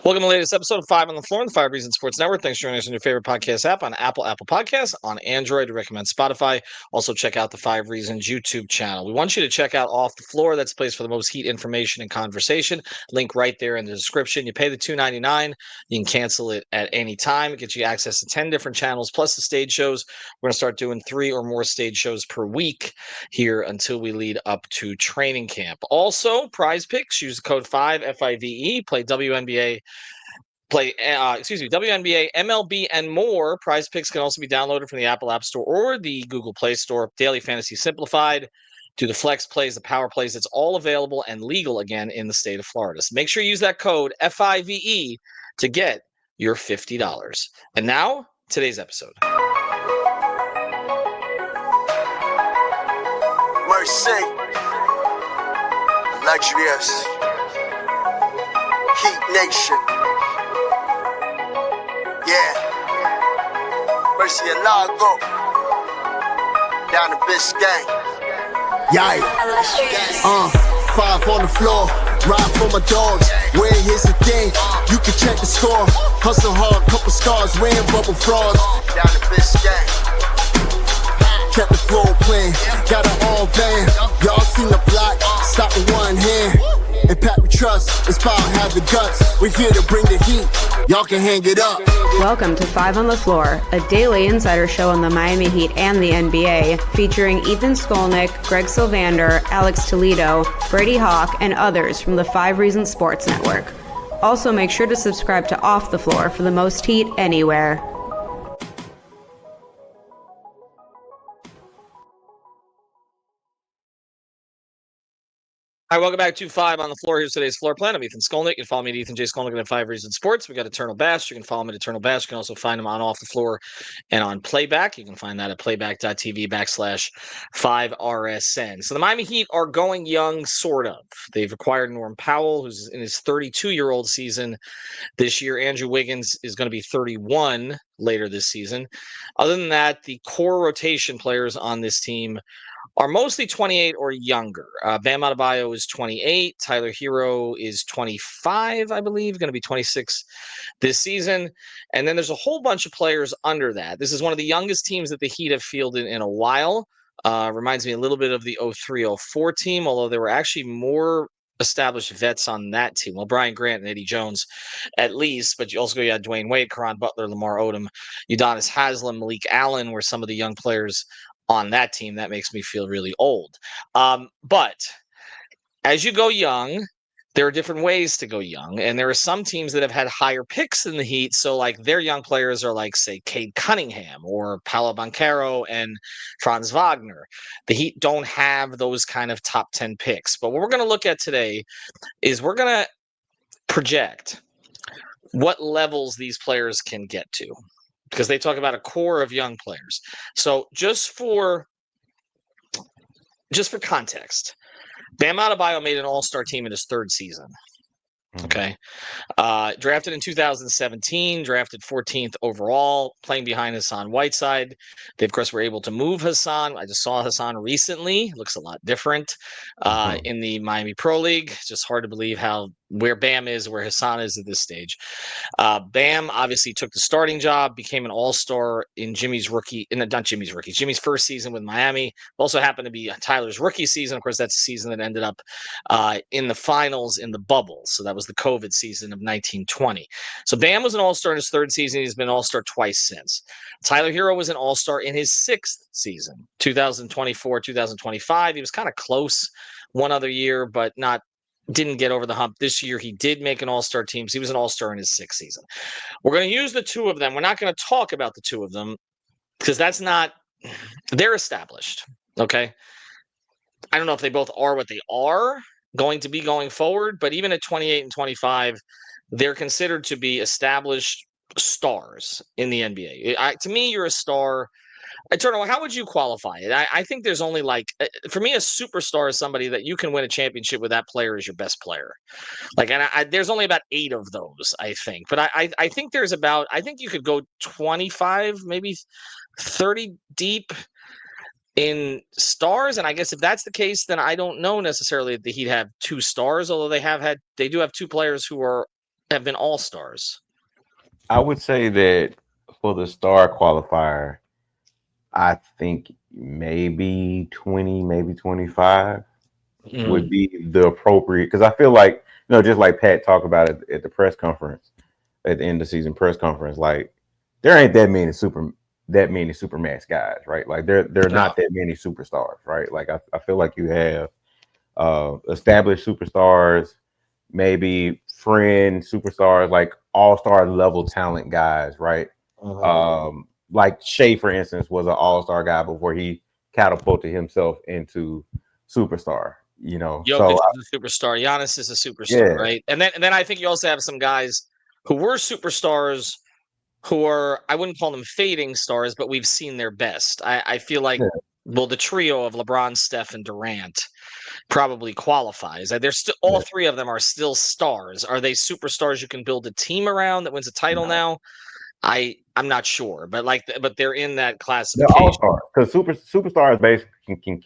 Welcome to the latest episode of 5 on the Floor on the 5 Reasons Sports Network. Thanks for joining us on your favorite podcast app on Apple Podcasts, on Android. We recommend Spotify. Also, check out the 5 Reasons YouTube channel. We want you to check out Off the Floor. That's a place for the most heat information and conversation. Link right there in the description. You pay the $2.99. You can cancel it at any time. It gets you access to 10 different channels, plus the stage shows. We're going to start doing 3 or more stage shows per week here until we lead up to training camp. Also, Prize Picks. Use the code 5, F-I-V-E. Play WNBA. WNBA, MLB, and more. Prize Picks can also be downloaded from the Apple App Store or the Google Play Store. Daily Fantasy Simplified. Do the flex plays, the power plays. It's all available and legal again in the state of Florida. So make sure you use that code FIVE to get your $50. And now, today's episode. Mercy, luxurious, Heat Nation. Yeah, Mercy and Lago, down to Biscayne. Yeah, 5 on the floor, ride for my dogs. Where here's the thing, you can check the score. Hustle hard, couple scars, wearing bubble frogs. Down to Biscayne. Kept the floor playing, got it all band. Y'all seen the block, stop with one hand. And Pat we trust, Inspire have the guts. We're here to bring the heat, y'all can hang it up. Welcome to 5 on the Floor, a daily insider show on the Miami Heat and the NBA, featuring Ethan Skolnick, Greg Sylvander, Alex Toledo, Brady Hawk, and others from the 5 Reasons Sports Network. Also, make sure to subscribe to Off the Floor for the most heat anywhere. All right, welcome back to 5 on the Floor. Here's today's floor plan. I'm Ethan Skolnick. You can follow me at Ethan J. Skolnick at 5 Reasons Sports. We got Eternal Bast. You can follow me at Eternal Bast. You can also find him on Off the Floor and on Playback. You can find that at playback.tv/5RSN. So the Miami Heat are going young, sort of. They've acquired Norm Powell, who's in his 32-year-old season this year. Andrew Wiggins is going to be 31 later this season. Other than that, the core rotation players on this team are mostly 28 or younger. Bam Adebayo is 28. Tyler Herro is 25, I believe, going to be 26 this season. And then there's a whole bunch of players under that. This is one of the youngest teams that the Heat have fielded in a while. Reminds me a little bit of the 03-04 team, although there were actually more established vets on that team. Well, Brian Grant and Eddie Jones, at least, but you also got Dwayne Wade, Caron Butler, Lamar Odom, Udonis Haslem, Malik Allen were some of the young players on that team. That makes me feel really old. But as you go young, there are different ways to go young. And there are some teams that have had higher picks than the Heat. So, like, their young players are like, say, Cade Cunningham or Paolo Banchero and Franz Wagner. The Heat don't have those kind of top 10 picks. But what we're going to look at today is we're going to project what levels these players can get to, because they talk about a core of young players. So just for context, Bam Adebayo made an all-star team in his 3rd season. Okay. Drafted in 2017, drafted 14th overall, playing behind Hassan Whiteside. They, of course, were able to move Hassan. I just saw Hassan recently. Looks a lot different in the Miami Pro League. It's just hard to believe where Bam is, where Hassan is at this stage. Bam obviously took the starting job, became an all-star in Jimmy's first season with Miami. Also happened to be Tyler's rookie season. Of course, that's the season that ended up in the finals in the bubble. So that was the COVID season of 1920. So Bam was an all-star in his 3rd season. He's been an all-star twice since. Tyler Herro was an all-star in his 6th season, 2024, 2025. He was kind of close one other year, but didn't get over the hump. This year, he did make an all-star team. So he was an all-star in his 6th season. We're going to use the 2 of them. We're not going to talk about the 2 of them because they're established. Okay. I don't know if they both are what they are going to be going forward, but even at 28 and 25, they're considered to be established stars in the NBA. To me, you're a star. Eternal, how would you qualify it? I think there's only for me, a superstar is somebody that you can win a championship with. That player is your best player. There's only about 8 of those, I think. But I think I think you could go 25, maybe 30 deep in stars. And I guess if that's the case, then I don't know necessarily that the Heat have 2 stars, although they do have 2 players who are have been all-stars? I would say that for the star qualifier, I think maybe 20, maybe 25 would be the appropriate, because I feel like, just like Pat talked about it at the press conference, at the end of the season press conference, like there ain't that many supermax guys, right? Like there are not that many superstars, right? Like I feel like you have established superstars, maybe friend superstars, like all-star level talent guys, right? Like Shea, for instance, was an all-star guy before he catapulted himself into superstar. Jokic is a superstar. Giannis is a superstar, Yeah. right? And then I think you also have some guys who were superstars who are, I wouldn't call them fading stars, but we've seen their best. I feel like, well, the trio of LeBron, Steph, and Durant probably qualifies. They're still, all three of them are still stars. Are they superstars you can build a team around that wins a title now? I'm not sure, but they're in that They're classification. all-stars, because superstars basically can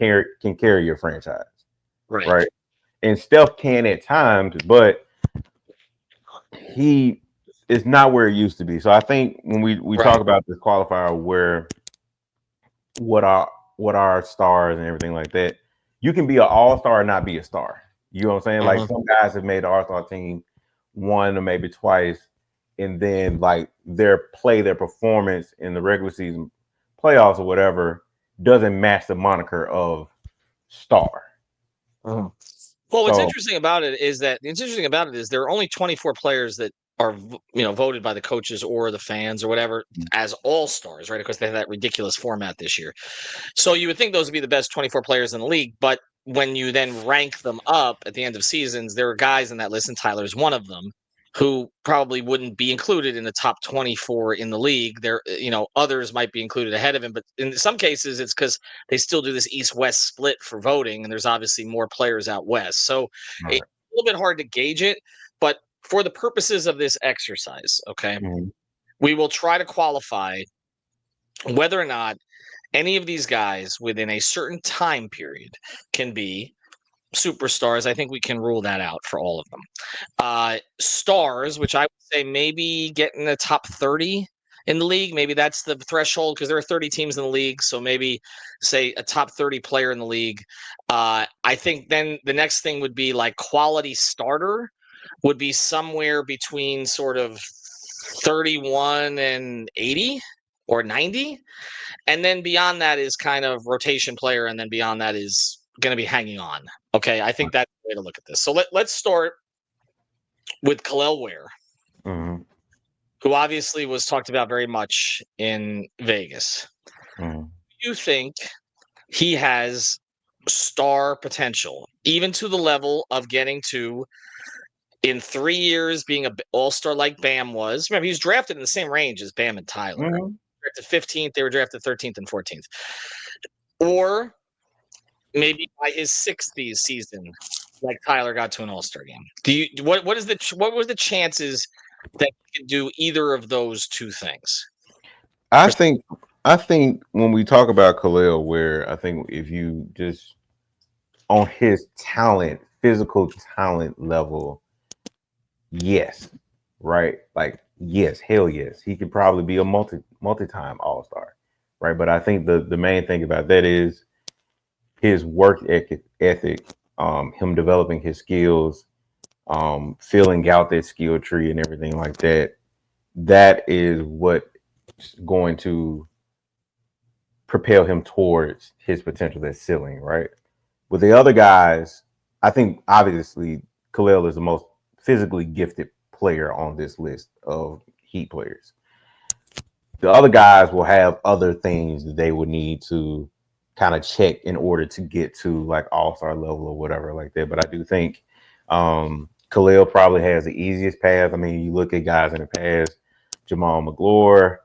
carry your franchise, right? And Steph can at times, but he is not where it used to be. So I think when we talk about this qualifier, where what are stars and everything like that, you can be an all-star and not be a star. You know what I'm saying? Like some guys have made the all-star team one or maybe twice, and then like their performance in the regular season playoffs or whatever doesn't match the moniker of star. Well, what's interesting about it is there are only 24 players that are voted by the coaches or the fans or whatever as all-stars, right? Because they have that ridiculous format this year. So you would think those would be the best 24 players in the league, but when you then rank them up at the end of seasons, there are guys in that list, and Tyler's one of them, who probably wouldn't be included in the top 24 in the league. There, others might be included ahead of him, but in some cases it's because they still do this East-West split for voting, and there's obviously more players out West. So it's a little bit hard to gauge it, but for the purposes of this exercise, okay, we will try to qualify whether or not any of these guys within a certain time period can be superstars. I think we can rule that out for all of them. Stars, which I would say maybe get in the top 30 in the league. Maybe that's the threshold, because there are 30 teams in the league. So maybe say a top 30 player in the league. I think then the next thing would be like quality starter would be somewhere between sort of 31 and 80 or 90. And then beyond that is kind of rotation player. And then beyond that is going to be hanging on. Okay, I think that's the way to look at this. So let's start with Kel'el Ware, who obviously was talked about very much in Vegas. Do you think he has star potential, even to the level of getting to, in 3 years, being an all-star like Bam was? Remember, he was drafted in the same range as Bam and Tyler. Drafted 15th, they were drafted 13th and 14th. Or maybe by his 60th season, like Tyler got to an all-star game. What was the chances that he could do either of those two things? I think when we talk about Kel'el Ware, I think if you just on his talent, physical talent level, yes, right? Like yes, hell yes, he could probably be a multi-time all-star, right? But I think the main thing about that is his work ethic, him developing his skills, filling out that skill tree and everything like that. That is what's going to propel him towards his potential, that ceiling, right? With the other guys, I think obviously Kel'el is the most physically gifted player on this list of Heat players. The other guys will have other things that they would need to kind of check in order to get to like all-star level or whatever like that. But I do think Kel'el probably has the easiest path. I mean, you look at guys in the past, Jamal McGlure,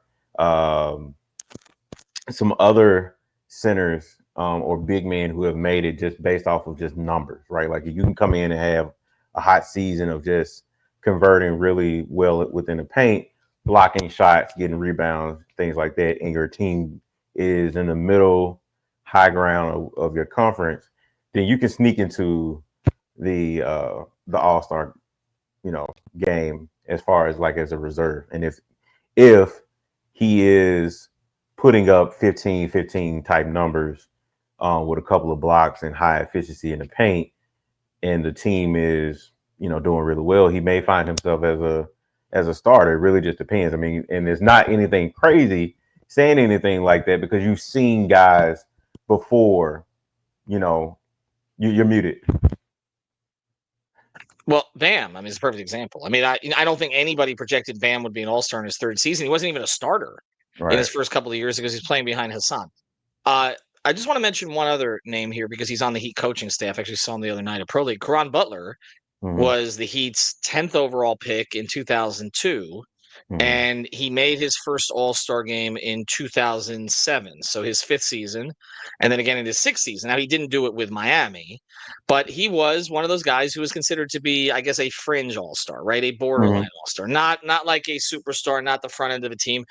some other centers or big men who have made it just based off of just numbers, right? Like if you can come in and have a hot season of just converting really well within the paint, blocking shots, getting rebounds, things like that, and your team is in the middle high ground of your conference, then you can sneak into the all-star game as far as like as a reserve. And if he is putting up 15-15 type numbers with a couple of blocks and high efficiency in the paint, and the team is, doing really well, he may find himself as a starter. It really just depends. I mean, and it's not anything crazy saying anything like that because you've seen guys before, you're muted. Well, Bam, I mean, it's a perfect example. I mean, I don't think anybody projected Bam would be an all-star in his third season. He wasn't even a starter in his first couple of years because he's playing behind Hassan. I just want to mention one other name here because he's on the Heat coaching staff. I actually saw him the other night at Pro League. Caron Butler was the Heat's 10th overall pick in 2002. And he made his first All-Star game in 2007, so his fifth season, and then again in his sixth season. Now, he didn't do it with Miami, but he was one of those guys who was considered to be, I guess, a fringe All-Star, right? A borderline All-Star, not like a superstar, not the front end of the team.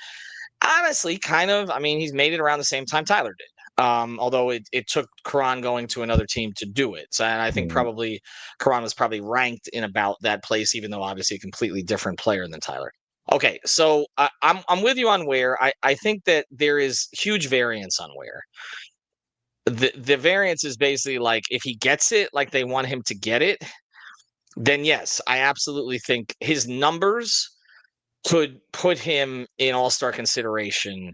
Honestly, kind of. I mean, he's made it around the same time Tyler did. Although it took Caron going to another team to do it. So, and I think probably Caron was probably ranked in about that place, even though obviously a completely different player than Tyler. Okay, so I'm with you on Ware. I think that there is huge variance on Ware. The variance is basically like if he gets it like they want him to get it, then yes, I absolutely think his numbers could put him in all-star consideration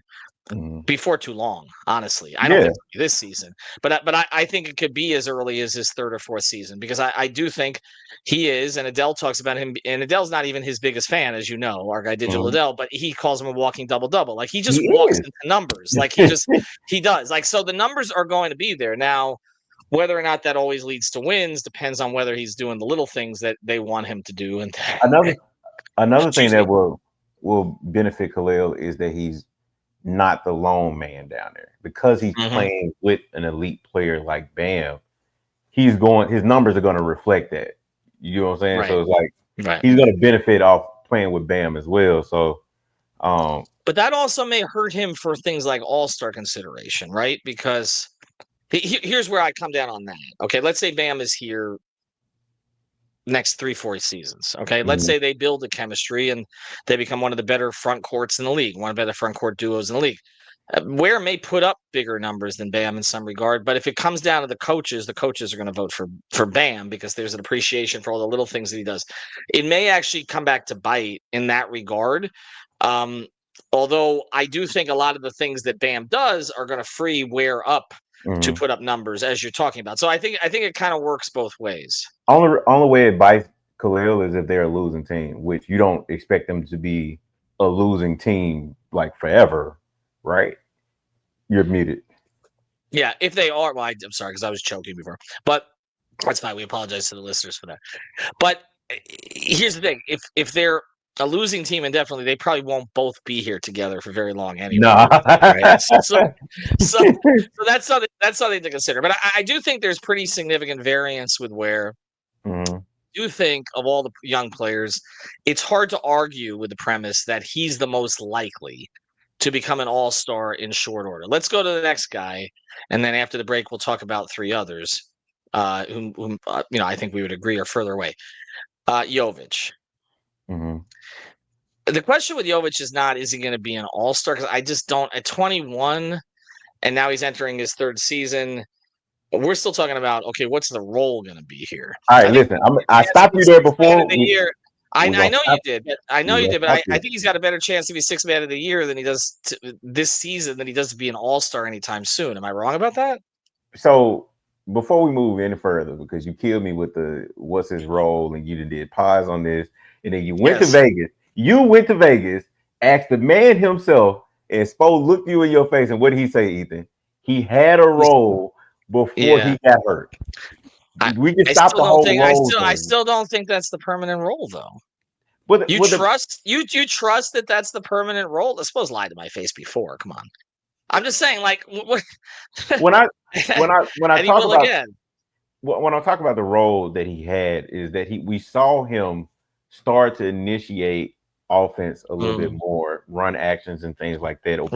before too long, honestly. I don't think it'll be this season, but I think it could be as early as his third or fourth season because I do think he is, and Adele talks about him, and Adele's not even his biggest fan, as you know, our guy Digital Adele, but he calls him a walking double-double. Like he just walks into numbers. Like he does. Like, so the numbers are going to be there. Now, whether or not that always leads to wins depends on whether he's doing the little things that they want him to do. And another thing that will benefit Kel'el is that he's not the lone man down there because he's playing with an elite player like Bam. His numbers are going to reflect that. You know what I'm saying? Right. So it's like he's going to benefit off playing with Bam as well. So, but that also may hurt him for things like all-star consideration, right? Because here's where I come down on that. Okay, let's say Bam is here next 3-4 seasons. Okay, let's say they build a chemistry and they become one of the better front courts in the league, one of the better front court duos in the league. Ware may put up bigger numbers than Bam in some regard, but if it comes down to the coaches are going to vote for Bam because there's an appreciation for all the little things that he does. It may actually come back to bite in that regard. Although I do think a lot of the things that Bam does are going to free Ware up to put up numbers as you're talking about. So I think it kind of works both ways. Only way it bites Kel'el is if they're a losing team, which you don't expect them to be a losing team like forever, right? You're muted. Yeah, if they are, well, I'm sorry because I was choking before, but that's fine. We apologize to the listeners for that. But here's the thing: if they're a losing team indefinitely, they probably won't both be here together for very long anyway. No. Right? So that's something to consider. But I do think there's pretty significant variance with Ware. I do think of all the young players, it's hard to argue with the premise that he's the most likely to become an all-star in short order. Let's go to the next guy, and then after the break, we'll talk about three others whom I think we would agree are further away. Jovic. The question with Jovic is he going to be an all-star? Because I just don't. At 21, and now he's entering his third season, we're still talking about, okay, what's the role going to be here? All right, listen, I stopped you there before. I know you did, but I think he's got a better chance to be sixth man of the year than he does this season than he does to be an all-star anytime soon. Am I wrong about that? So before we move any further, because you killed me with what's his role, and you did pause on this, and then you went to Vegas. You went to Vegas, asked the man himself, and Spo looked you in your face, and what did he say, Ethan? He had a role before he got hurt. We can stop the whole role. I still don't think that's the permanent role, though. You trust that that's the permanent role? I suppose lied to my face before. Come on, I'm just saying, like, when I talk about the role that he had, is that we saw him start to initiate offense a little bit more, run actions and things like that, or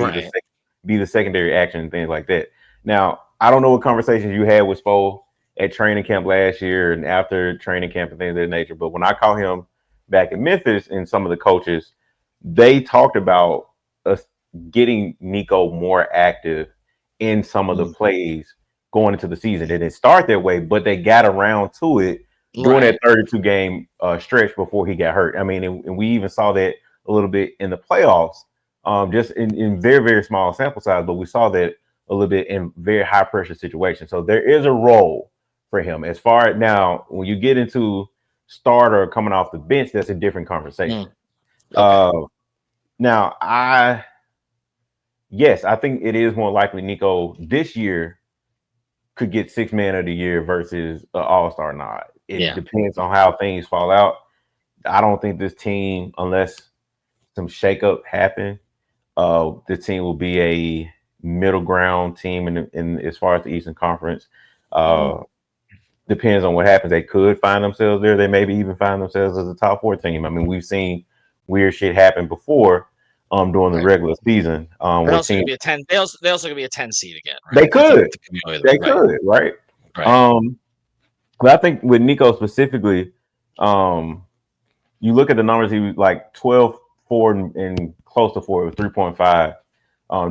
be the secondary action and things like that. Now, I don't know what conversations you had with Spo at training camp last year and after training camp and things of that nature, but when I call him back in Memphis and some of the coaches, they talked about us getting Nico more active in some of the plays going into the season. It didn't start that way, but they got around to it during that 32 game stretch before he got hurt. I mean, and we even saw that a little bit in the playoffs, just in very, very small sample size, but we saw that a little bit in very high pressure situations. So there is a role for him. As far as now, when you get into starter coming off the bench, that's a different conversation. Now, I think it is more likely Nico this year could get 6th man of the year versus an all-star nod. It depends on how things fall out. I don't think this team, unless some shakeup happen, the team will be a middle ground team in as far as the Eastern Conference. Depends on what happens. They could find themselves there. They maybe even find themselves as a top 4 team. I mean, we've seen weird shit happen before during the regular season. They're also going to be a 10. They also going to be a 10 seed again. Right? They could. They could. Right. But I think with Nico specifically, you look at the numbers. He was like 12, 4, and close to 4. It was 3.5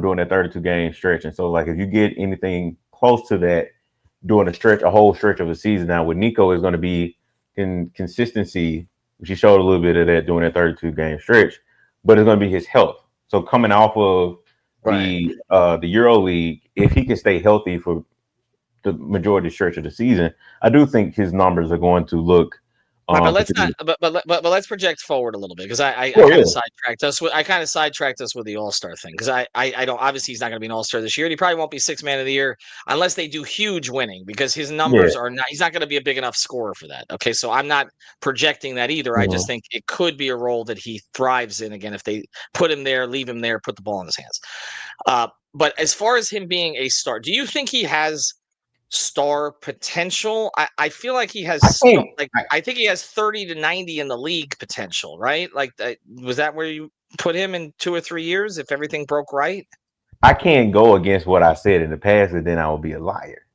during that 32 game stretch. And so, like, if you get anything close to that during a whole stretch of a season, now with Nico is going to be in consistency, which he showed a little bit of that during that 32 game stretch, but it's going to be his health. So coming off of the Euro League, if he can stay healthy for the majority stretch of the season, I do think his numbers are going to look. But let's not. But let's project forward a little bit because I kind of sidetracked us. I kind of sidetracked us with the All-Star thing because I don't. Obviously, he's not going to be an All-Star this year. And he probably won't be 6th man of the year unless they do huge winning because his numbers are not. He's not going to be a big enough scorer for that. Okay, so I'm not projecting that either. I just think it could be a role that he thrives in again if they put him there, leave him there, put the ball in his hands. But as far as him being a star, do you think he has star potential? I feel like he has I think he has 30 to 90 in the league potential, right? Like was that where you put him in 2 or 3 years if everything broke right? I can't go against what I said in the past, and then I will be a liar.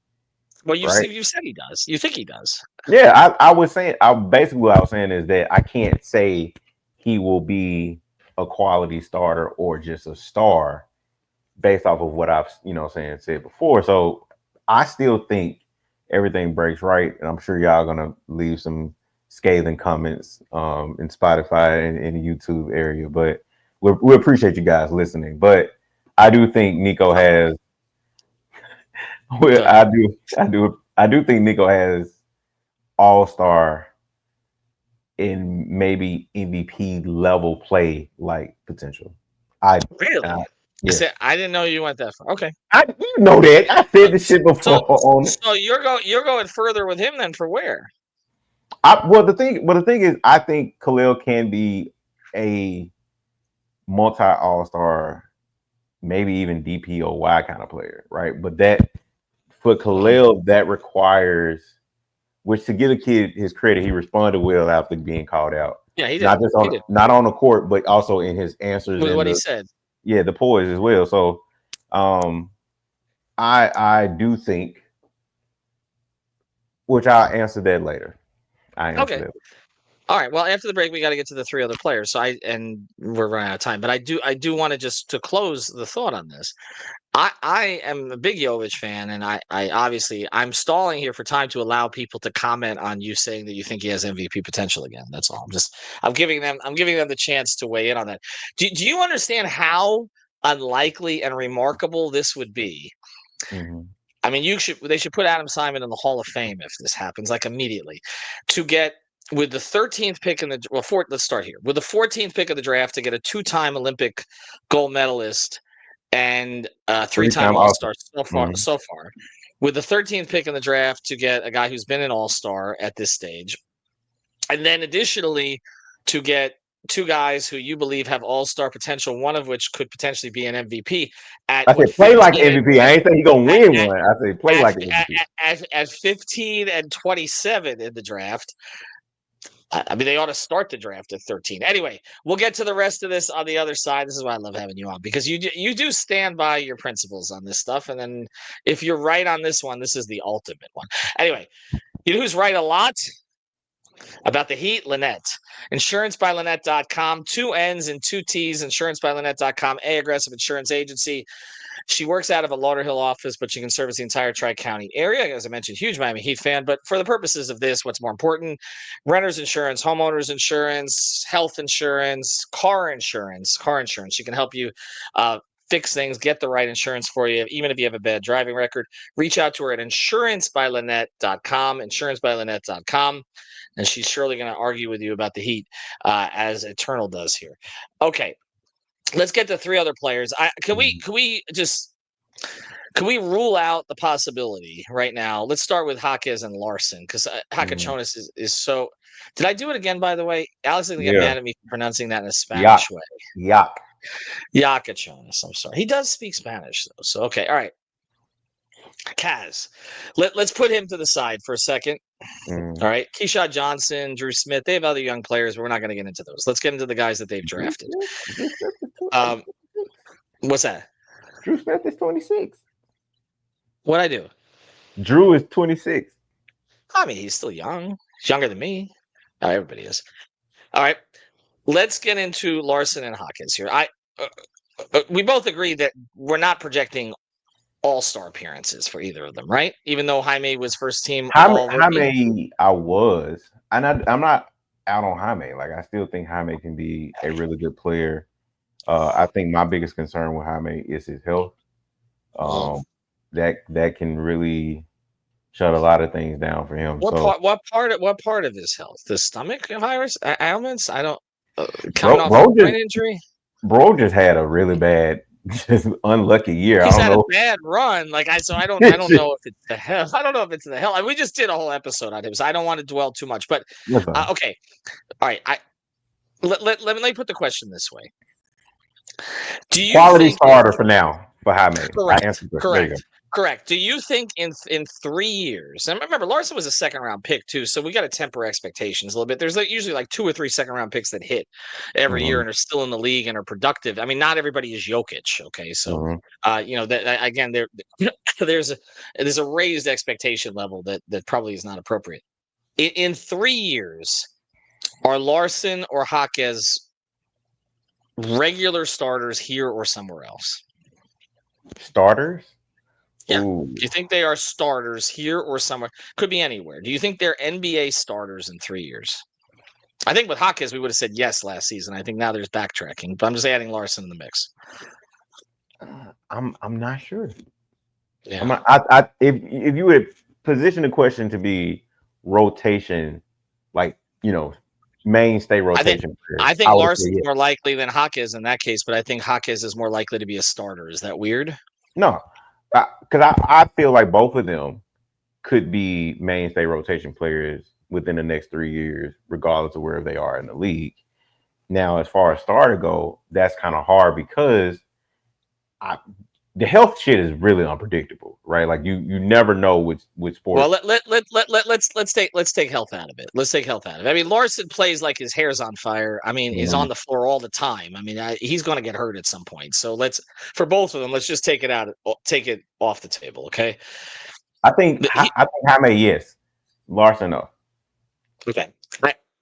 Well, you said he does. You think he does? Yeah, I was saying. Basically what I was saying is that I can't say he will be a quality starter or just a star based off of what I've said before. So I still think everything breaks right, and I'm sure y'all gonna leave some scathing comments in Spotify and in the YouTube area. But we appreciate you guys listening. But I do think Nico has. I do think Nico has all-star in maybe MVP level play like potential. Really? Yeah. I didn't know you went that far. Okay, you know that I said this shit before. So you're going further with him than for Ware. The thing is, I think Kel'el can be a multi all-star, maybe even DPOY kind of player, right? But that for Kel'el, that requires, which to give a kid his credit, he responded well after being called out. Yeah, he did. Not on the court, but also in his answers. With what he said. Yeah, the poise as well. So I do think, which I'll answer that later. Okay. All right. Well, after the break, we got to get to the 3 other players. So we're running out of time. But I do want to just to close the thought on this. I am a big Jovic fan, and I obviously I'm stalling here for time to allow people to comment on you saying that you think he has MVP potential again. That's all. I'm giving them the chance to weigh in on that. Do you understand how unlikely and remarkable this would be? Mm-hmm. I mean, they should put Adam Simon in the Hall of Fame if this happens, like immediately, to get with the 13th pick let's start here with the 14th pick of the draft to get a 2-time Olympic gold medalist and 3-time All-Star so far. With the 13th pick in the draft to get a guy who's been an All-Star at this stage. And then additionally to get 2 guys who you believe have All-Star potential, one of which could potentially be an MVP. I said play like MVP. I ain't saying he's going to win one. I said play like MVP. At 15 and 27 in the draft. I mean, they ought to start the draft at 13. Anyway, we'll get to the rest of this on the other side. This is why I love having you on, because you do stand by your principles on this stuff. And then if you're right on this one, this is the ultimate one. Anyway, you know who's right a lot? About the Heat, Lynette. InsuranceByLynette.com. 2 N's and 2 T's. InsuranceByLynette.com. Aggressive Insurance Agency. She works out of a Lauderhill office, but she can service the entire Tri-County area. As I mentioned, huge Miami Heat fan. But for the purposes of this, what's more important? Renter's insurance, homeowners insurance, health insurance, car insurance. Car insurance. She can help you fix things, get the right insurance for you, even if you have a bad driving record. Reach out to her at InsuranceByLynette.com. InsuranceByLynette.com. And she's surely going to argue with you about the Heat, as Eternal does here. Okay, let's get to 3 other players. Can we rule out the possibility right now? Let's start with Jaquez and Larsson, because Hakachonis is so. Did I do it again? By the way, Alex is going to get mad at me for pronouncing that in a Spanish way. Hakachonis. I'm sorry. He does speak Spanish though. So okay, all right. Kaz, let's put him to the side for a second. All right, Keyshawn Johnson, Drew Smith, they have other young players, but we're not going to get into those. Let's get into the guys that they've drafted. What's that? Drew Smith is 26. What'd I do? Drew is 26. I mean, he's still young. He's younger than me. Oh, everybody is. All right, let's get into Larsson and Jaquez here. We both agree that we're not projecting all-star appearances for either of them, right? Even though Jaime was first team. Jaime, I was. And I'm not out on Jaime. Like, I still think Jaime can be a really good player. I think my biggest concern with Jaime is his health. That can really shut a lot of things down for him. What part of his health? The stomach virus ailments? I don't. Coming off a brain injury. Bro just had a really bad, just unlucky year. He's had a bad run. I don't know if it's the hell. I don't know if it's the hell. We just did a whole episode on him, so I don't want to dwell too much. But okay, all right. Let me put the question this way: do you quality starter for now for Jaime? Correct. Do you think in 3 years? And remember, Larsson was a second-round pick too, so we got to temper expectations a little bit. There's usually like 2 or 3 second-round picks that hit every year and are still in the league and are productive. I mean, not everybody is Jokic. Okay, so again, there's a raised expectation level that probably is not appropriate. In 3 years, are Larsson or Jaquez regular starters here or somewhere else? Starters? Yeah. Ooh. Do you think they are starters here or somewhere? Could be anywhere. Do you think they're NBA starters in 3 years? I think with Jaquez, we would have said yes last season. I think now there's backtracking, but I'm just adding Larsson in the mix. I'm not sure. Yeah. If you would position the question to be rotation, mainstay rotation. I think Larsson's more likely than Jaquez in that case, but I think Jaquez is more likely to be a starter. Is that weird? No. Because I feel like both of them could be mainstay rotation players within the next 3 years, regardless of where they are in the league. Now, as far as starter go, that's kind of hard because the health shit is really unpredictable, right? Like you never know which sports. Well, let's take health out of it. Let's take health out of it. I mean, Larsson plays like his hair's on fire. I mean, he's on the floor all the time. I mean, he's going to get hurt at some point. So for both of them, let's just take it off the table, okay? I think Jaime, yes. Larsson, no. Okay,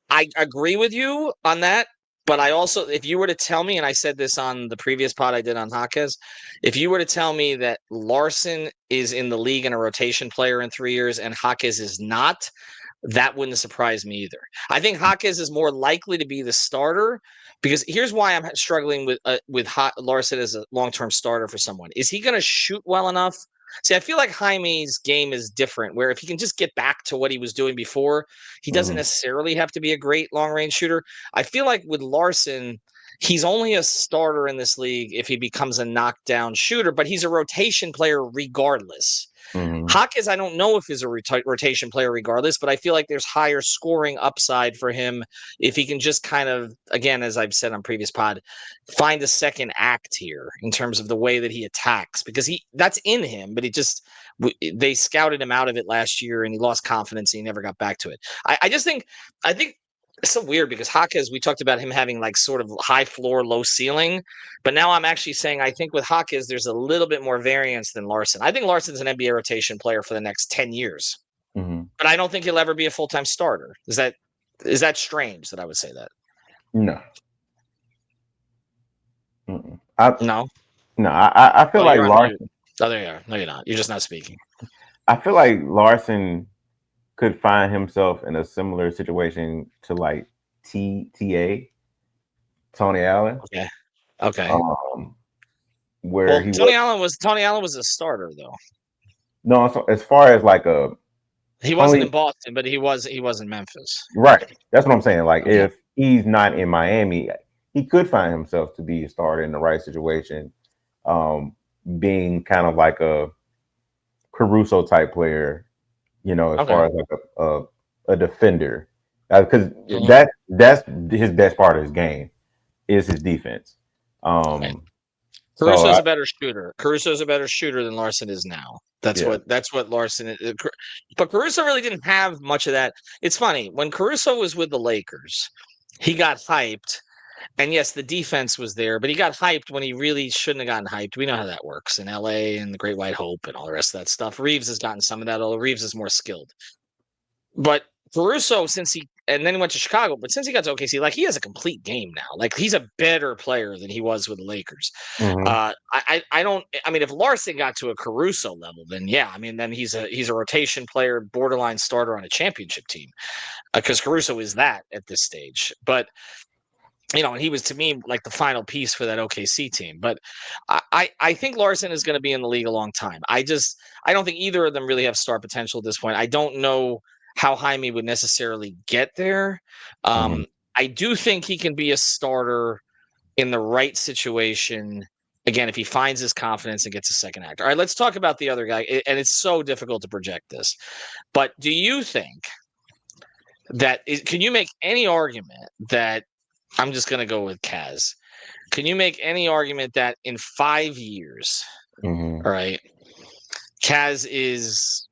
I agree with you on that. But I also, if you were to tell me, and I said this on the previous pod I did on Jaquez, if you were to tell me that Larsson is in the league and a rotation player in 3 years and Jaquez is not, that wouldn't surprise me either. I think Jaquez is more likely to be the starter because here's why I'm struggling with Larsson as a long-term starter for someone. Is he going to shoot well enough? See, I feel like Jaime's game is different, where if he can just get back to what he was doing before, he doesn't necessarily have to be a great long-range shooter. I feel like with Larsson, he's only a starter in this league if he becomes a knockdown shooter, but he's a rotation player regardless. Jaquez, I don't know if he's a rotation player regardless, but I feel like there's higher scoring upside for him if he can just kind of, again, as I've said on previous pod, find a second act here in terms of the way that he attacks, because that's in him, but they scouted him out of it last year and he lost confidence and he never got back to it. I think it's so weird because Jaquez, we talked about him having like sort of high floor, low ceiling, but now I'm actually saying I think with Jaquez, there's a little bit more variance than Larsson. I think Larsson's an NBA rotation player for the next 10 years, but I don't think he'll ever be a full-time starter. Is that Is that strange that I would say that? No. No. I feel like Larsson. Oh, there you are. No, you're not. You're just not speaking. I feel like Larsson could find himself in a similar situation to like Tony Allen. Okay. Where Tony Allen was a starter though. No, so as far as like he wasn't in Boston, but he was in Memphis. Right. That's what I'm saying. Like if he's not in Miami, he could find himself to be a starter in the right situation, being kind of like a Caruso type player, as far as like a defender, because that's his best part of his game is his defense. Caruso's a better shooter. Caruso's a better shooter than Larsson is now. That's what Larsson is. But Caruso really didn't have much of that. It's funny when Caruso was with the Lakers, he got hyped. And yes, the defense was there, but he got hyped when he really shouldn't have gotten hyped. We know how that works in LA and the Great White Hope and all the rest of that stuff. Reeves has gotten some of that, although Reeves is more skilled. But Caruso, and then he went to Chicago, but since he got to OKC, like he has a complete game now. Like he's a better player than he was with the Lakers. If Larsson got to a Caruso level, then then he's a rotation player, borderline starter on a championship team, because Caruso is that at this stage. But and he was to me like the final piece for that OKC team. But I think Larsson is going to be in the league a long time. I don't think either of them really have star potential at this point. I don't know how Jaime would necessarily get there. I do think he can be a starter in the right situation. Again, if he finds his confidence and gets a second act. All right, let's talk about the other guy. And it's so difficult to project this. But do you think can you make any argument that I'm just going to go with Kaz. Can you make any argument that in 5 years, all right, Kaz is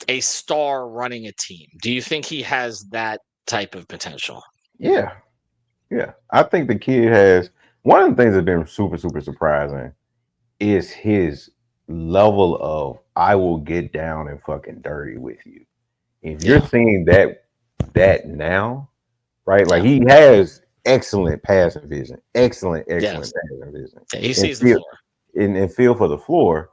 a star running a team? Do you think he has that type of potential? Yeah. I think the kid has. One of the things that's been super, super surprising is his level of I will get down and fucking dirty with you. If you're seeing that now, right? Like he has excellent passing vision. Excellent passing vision. Yeah, he sees the floor. And feel for the floor.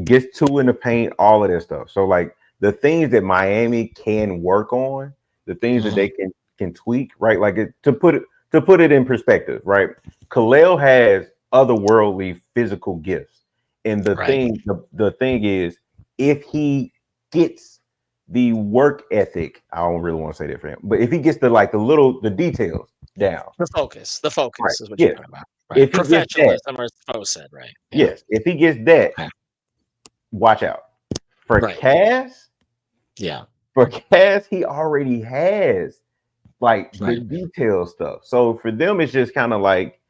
Gets two in the paint, all of that stuff. So like the things that Miami can work on, the things that they can tweak, right? Like to put it in perspective, right? Kel'el has otherworldly physical gifts. And the thing is, if he gets the work ethic, I don't really want to say that for him, but if he gets the details down, the focus is what you're talking about. Right. If professionalism, as Bo said, right? Yeah. Yes, if he gets that, watch out for Kaz. Yeah, for Kaz, he already has the detail stuff. So for them, it's just kind of like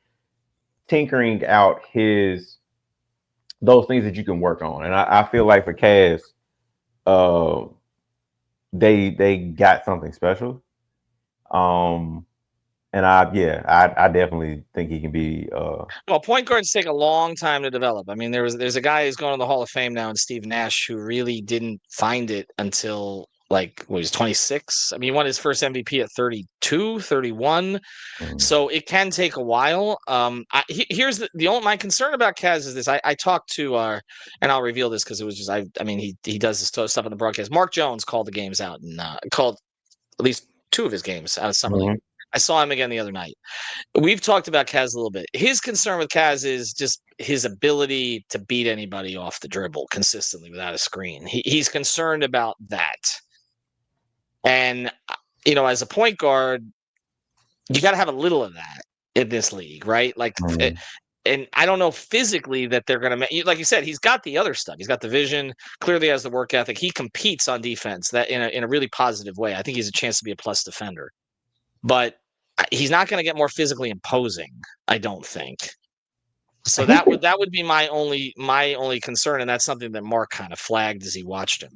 tinkering out those things that you can work on. And I feel like for Kaz, they got something special. And I definitely think he can be. Well, point guards take a long time to develop. I mean, there's a guy who's going to the Hall of Fame now, and Steve Nash, who really didn't find it until he's 26. I mean, he won his first MVP at 32, 31. So it can take a while. Here's my concern about Kaz is this. I talked to and I'll reveal this because it was just he does this stuff on the broadcast. Mark Jones called the games out and called at least 2 of his games out of summer league. I saw him again the other night. We've talked about Kaz a little bit. His concern with Kaz is just his ability to beat anybody off the dribble consistently without a screen. He's concerned about that. And, as a point guard, you got to have a little of that in this league, right? And I don't know physically that they're going to, like you said, he's got the other stuff. He's got the vision, clearly has the work ethic. He competes on defense that in a really positive way. I think he's a chance to be a plus defender. But he's not going to get more physically imposing, I don't think. So that would be my only concern, and that's something that Mark kind of flagged as he watched him.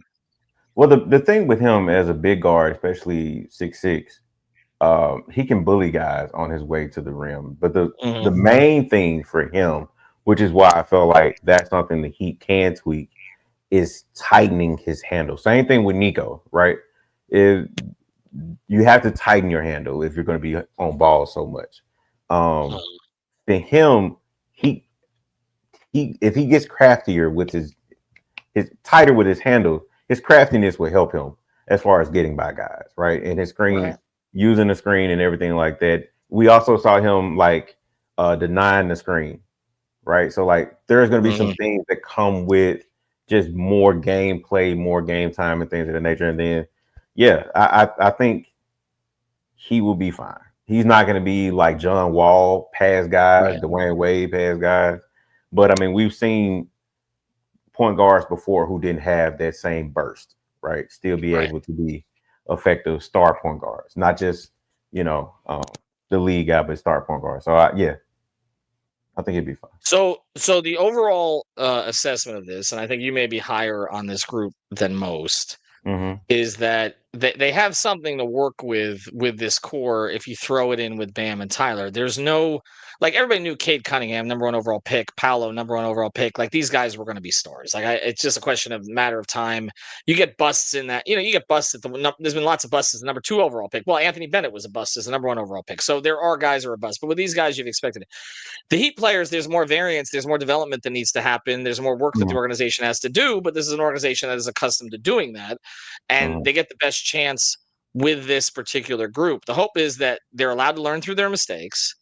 Well, the thing with him as a big guard, especially 6'6", he can bully guys on his way to the rim. But the main thing for him, which is why I feel like that's something that he can tweak, is tightening his handle. Same thing with Nico, right? you have to tighten your handle if you're going to be on ball so much. Then him, he if he gets craftier with his tighter with his handle, his craftiness will help him as far as getting by guys, right? And his screen, using the screen and everything like that. We also saw him like denying the screen, right? So like there's going to be some things that come with just more gameplay, more game time, and things of that nature. And then, yeah, I think he will be fine. He's not going to be like John Wall pass guys, Dwayne Wade pass guys. But I mean, we've seen point guards before who didn't have that same burst, right? Still be able to be effective star point guards, not just, the league guy, but star point guards. So yeah, I think it'd be fine. So the overall assessment of this, and I think you may be higher on this group than most, is that they have something to work with this core if you throw it in with Bam and Tyler. There's no, like, everybody knew Cade Cunningham, number 1 overall pick, Paolo, number 1 overall pick. Like, these guys were going to be stars. Like, it's just a question of matter of time. You get busts in that, you get busts at there's been lots of busts as the number 2 overall pick. Well, Anthony Bennett was a bust as the number 1 overall pick. So there are guys who are a bust, but with these guys, you've expected it. The Heat players, there's more variance, there's more development that needs to happen, there's more work that the organization has to do, but this is an organization that is accustomed to doing that, and they get the best chance with this particular group. The hope is that they're allowed to learn through their mistakes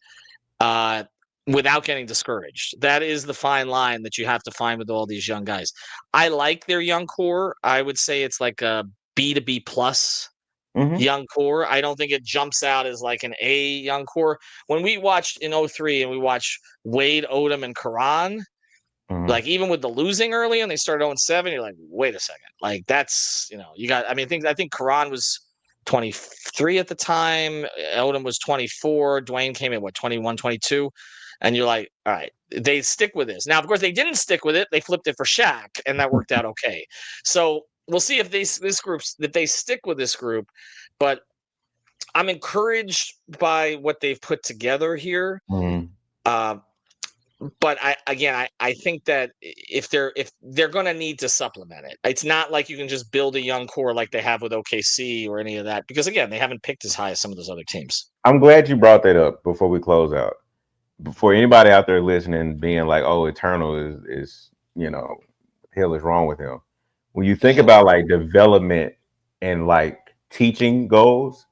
without getting discouraged. That is the fine line that you have to find with all these young guys. I like their young core. I would say it's like a B to B plus young core. I don't think it jumps out as like an A young core. When we watched in 03 and we watched Wade, Odom, and Karan, like, even with the losing early and they started 0-7, you're like, wait a second. Like, that's, you got, I think Karan was 23 at the time. Odom was 24. Dwayne came in, 21, 22. And you're like, all right, they stick with this. Now, of course, they didn't stick with it. They flipped it for Shaq, and that worked out okay. So we'll see if they stick with this group. But I'm encouraged by what they've put together here. But I think that if they're going to need to supplement it, it's not like you can just build a young core like they have with OKC or any of that, because again, they haven't picked as high as some of those other teams. I'm glad you brought that up before we close out. For anybody out there listening, being like, "Oh, Eternal is hell is wrong with him." When you think about like development and like teaching goals,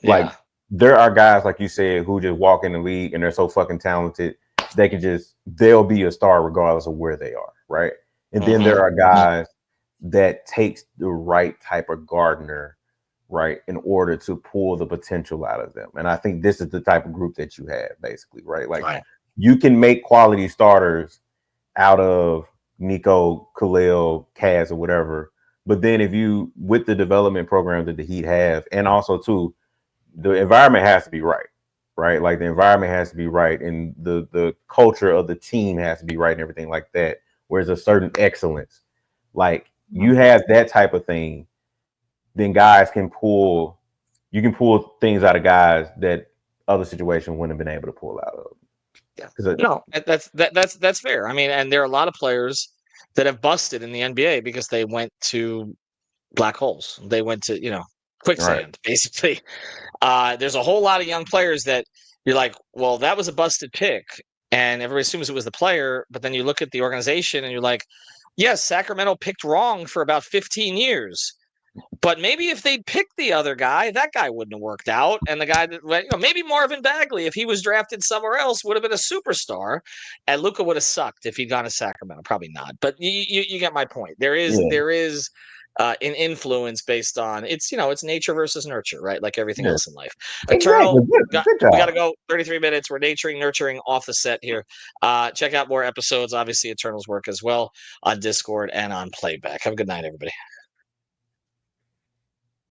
like there are guys like you said who just walk in the league and they're so fucking talented. They'll be a star regardless of where they are, right? And then there are guys that takes the right type of gardener, right, in order to pull the potential out of them. And I think this is the type of group that you have, basically, right? Like you can make quality starters out of Nico, Kel'el, Kaz, or whatever. But then if you, with the development program that the Heat have, and also too, the environment has to be right. Right, like the environment has to be right, and the culture of the team has to be right, and everything like that. Whereas a certain excellence, like you have that type of thing, then guys can pull. You can pull things out of guys that other situations wouldn't have been able to pull out of. Yeah, no, that's fair. I mean, and there are a lot of players that have busted in the NBA because they went to black holes. They went to quicksand, basically. There's a whole lot of young players that you're like, well, that was a busted pick, and everybody assumes it was the player, but then you look at the organization and you're like, yes, Sacramento picked wrong for about 15 years, but maybe if they'd picked the other guy, that guy wouldn't have worked out, and the guy that maybe Marvin Bagley, if he was drafted somewhere else, would have been a superstar, and Luka would have sucked if he'd gone to Sacramento. Probably not, but you get my point. There is an influence based on it's nature versus nurture, right? Like everything else in life. Eternal, Good job. we got to go 33 minutes. We're nurturing off the set here. Check out more episodes. Obviously, Eternal's work as well on Discord and on Playback. Have a good night, everybody.